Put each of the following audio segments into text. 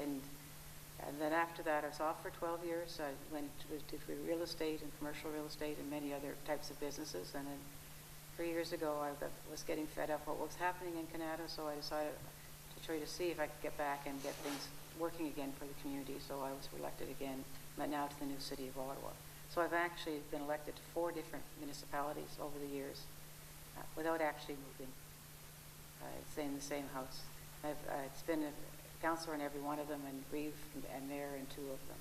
and then after that, I was off for 12 years. I did real estate and commercial real estate and many other types of businesses. And then 3 years ago, I was getting fed up what was happening in Canada, so I decided to try to see if I could get back and get things working again for the community. So I was elected again, but now to the new city of Ottawa. So I've actually been elected to 4 different municipalities over the years without actually moving. Stay in the same house. It's been a councillor in every one of them, and Reeve and mayor in 2 of them.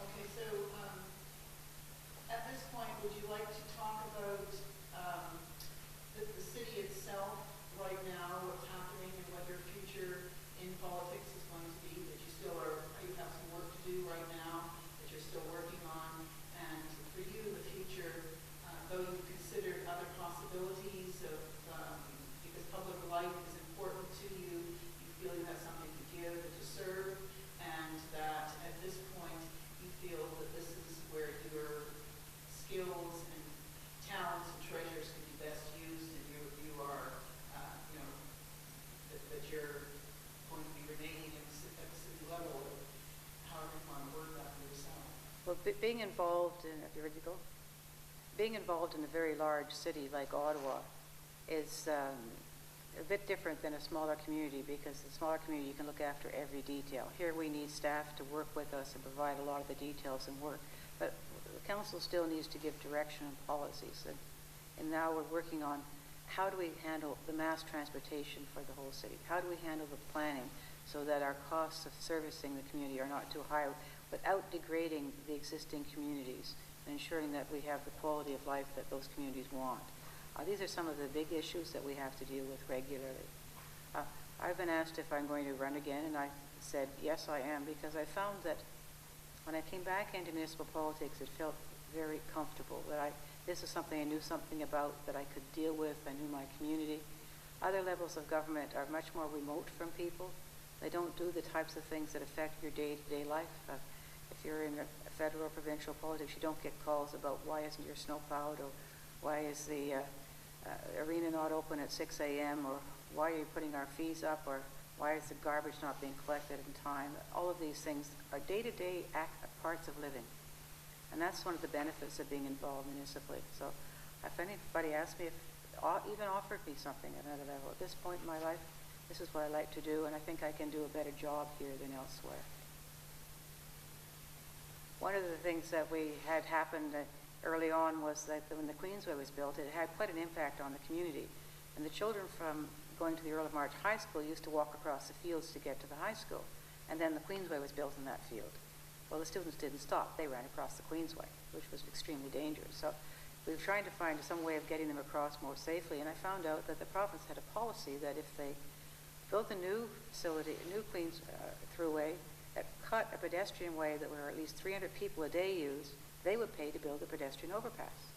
Okay, so at this point, would you like to talk about the city itself right now, what's happening, and what your future in politics is going to be? That you have some work to do right now, that you're still working on, and for you, the future, though you've considered other possibilities of because public life is important to you, you feel you have something to give and to serve, and that at this point you feel that this is where your skills and talents and treasures can be best used, and you are, that you're going to be remaining at the city level, however you want to word that for yourself. Well, being involved in a very large city like Ottawa is a bit different than a smaller community, because the smaller community you can look after every detail. Here we need staff to work with us and provide a lot of the details and work. But the council still needs to give direction and policies. And now we're working on how do we handle the mass transportation for the whole city? How do we handle the planning so that our costs of servicing the community are not too high without degrading the existing communities and ensuring that we have the quality of life that those communities want? These are some of the big issues that we have to deal with regularly. I've been asked if I'm going to run again, and I said yes, I am, because I found that when I came back into municipal politics, it felt very comfortable, that this is something I knew something about, that I could deal with. I knew my community. Other levels of government are much more remote from people. They don't do the types of things that affect your day-to-day life. If you're in federal or provincial politics, you don't get calls about why isn't your snow plowed, or why is the arena not open at 6 a.m., or why are you putting our fees up, or why is the garbage not being collected in time. All of these things are day-to-day parts of living. And that's one of the benefits of being involved municipally. So if anybody asked me, even offered me something at another level, at this point in my life, this is what I like to do, and I think I can do a better job here than elsewhere. One of the things that we had happened early on was that when the Queensway was built, it had quite an impact on the community. And the children from going to the Earl of March High School used to walk across the fields to get to the high school. And then the Queensway was built in that field. Well, the students didn't stop. They ran across the Queensway, which was extremely dangerous. So we were trying to find some way of getting them across more safely. And I found out that the province had a policy that if they built a new facility, a new Queens thruway that cut a pedestrian way that were at least 300 people a day used, they would pay to build a pedestrian overpass.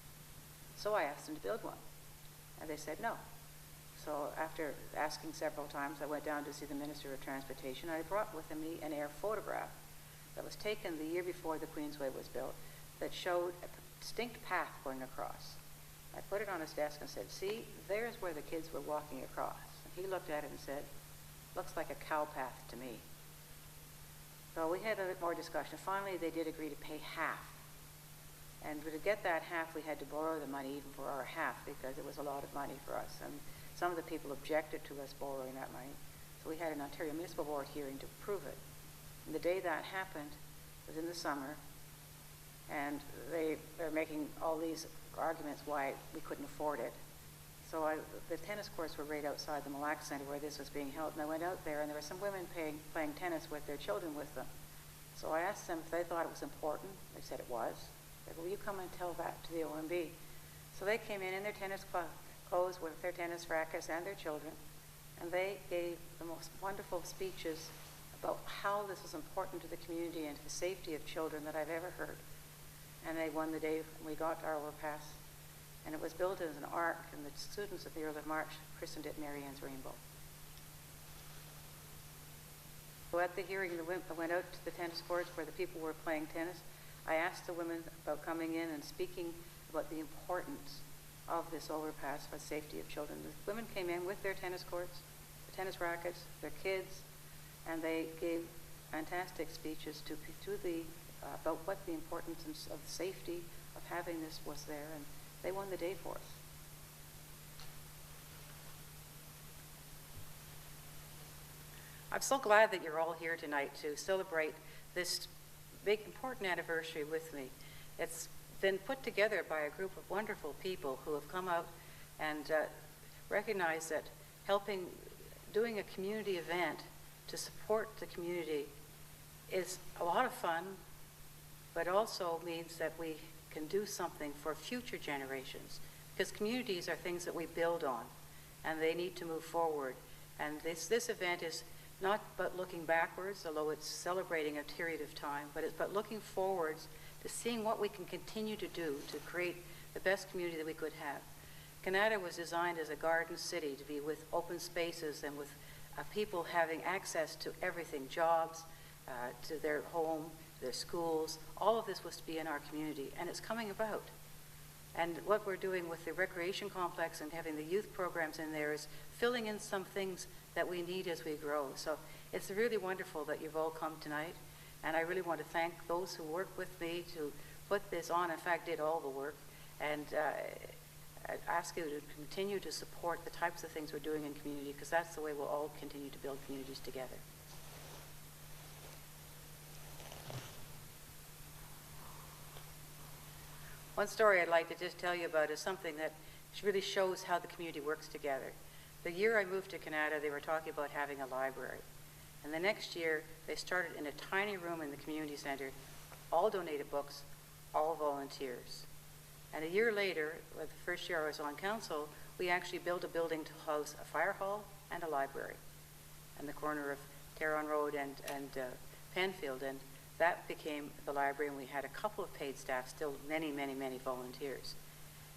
So I asked them to build one, and they said no. So after asking several times, I went down to see the Minister of Transportation. I brought with me an air photograph that was taken the year before the Queensway was built that showed a distinct path going across. I put it on his desk and said, see, there's where the kids were walking across. And he looked at it and said, looks like a cow path to me. So we had a bit more discussion. Finally, they did agree to pay half. And to get that half, we had to borrow the money even for our half, because it was a lot of money for us. And some of the people objected to us borrowing that money. So we had an Ontario Municipal Board hearing to prove it. And the day that happened was in the summer, and they were making all these arguments why we couldn't afford it. So the tennis courts were right outside the Mille Lacs Centre where this was being held, and I went out there, and there were some women playing tennis with their children with them. So I asked them if they thought it was important. They said it was. I said, will you come and tell that to the OMB? So they came in their tennis clothes with their tennis rackets and their children, and they gave the most wonderful speeches about how this was important to the community and to the safety of children that I've ever heard. And they won the day when we got our overpass. And it was built as an arc, and the students of the Earl of March christened it Marianne's Rainbow. So at the hearing, I went out to the tennis courts where the people were playing tennis. I asked the women about coming in and speaking about the importance of this overpass for the safety of children. The women came in with their tennis courts, their tennis rackets, their kids, and they gave fantastic speeches about what the importance of safety of having this was there, and they won the day for us. I'm so glad that you're all here tonight to celebrate this big, important anniversary with me. It's been put together by a group of wonderful people who have come out and recognized that doing a community event to support the community is a lot of fun, but also means that we can do something for future generations, because communities are things that we build on, and they need to move forward. And this event is not but looking backwards, although it's celebrating a period of time, but it's but looking forwards to seeing what we can continue to do to create the best community that we could have. Kanata was designed as a garden city to be with open spaces and with people having access to everything, jobs, to their home, their schools. All of this was to be in our community, and it's coming about. And what we're doing with the recreation complex and having the youth programs in there is filling in some things that we need as we grow. So it's really wonderful that you've all come tonight, and I really want to thank those who worked with me to put this on, in fact did all the work, and I ask you to continue to support the types of things we're doing in community, because that's the way we'll all continue to build communities together. One story I'd like to just tell you about is something that really shows how the community works together. The year I moved to Kanata, they were talking about having a library. And the next year, they started in a tiny room in the community center, all donated books, all volunteers. And a year later, the first year I was on council, we actually built a building to house a fire hall and a library in the corner of Terron Road and Penfield. And that became the library, and we had a couple of paid staff, still many, many, many volunteers.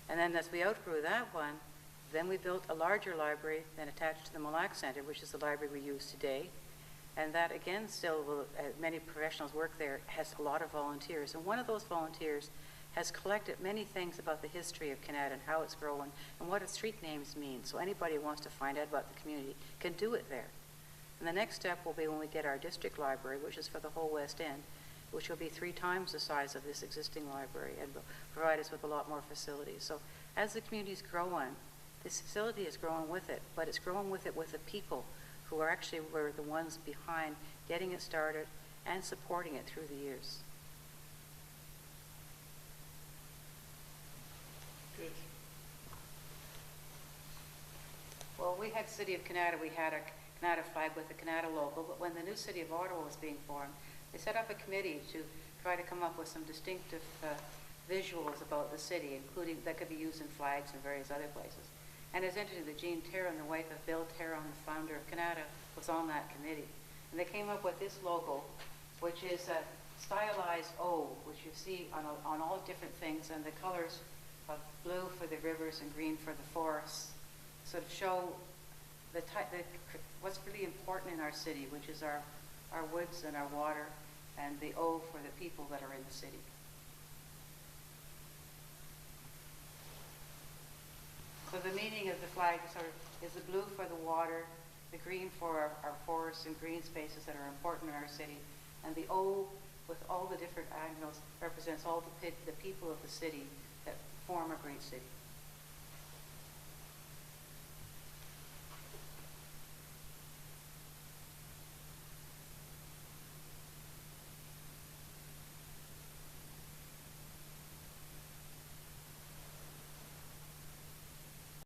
And then as we outgrew that one, then we built a larger library then attached to the Mille Lacs Center, which is the library we use today. And that again still will, many professionals work there, has a lot of volunteers. And one of those volunteers has collected many things about the history of Kanata and how it's grown and what its street names mean. So anybody who wants to find out about the community can do it there. And the next step will be when we get our district library, which is for the whole West End, which will be 3 times the size of this existing library and will provide us with a lot more facilities. So as the community's growing, this facility is growing with it, but it's growing with it with the people who are actually were the ones behind getting it started and supporting it through the years. Good. Well, we had City of Kanata, we had a Kanata flag with the Kanata logo, but when the new City of Ottawa was being formed, they set up a committee to try to come up with some distinctive visuals about the city, including that could be used in flags and various other places. And as interesting, that Jean Terron, the wife of Bill Terron, the founder of Kanata, was on that committee. And they came up with this logo, which is a stylized O, which you see on all different things, and the colors of blue for the rivers and green for the forests, sort of show what's really important in our city, which is our woods and our water, and the O for the people that are in the city. So the meaning of the flag sort of is the blue for the water, the green for our forests and green spaces that are important in our city, and the O with all the different angles represents all the people of the city that form a great city.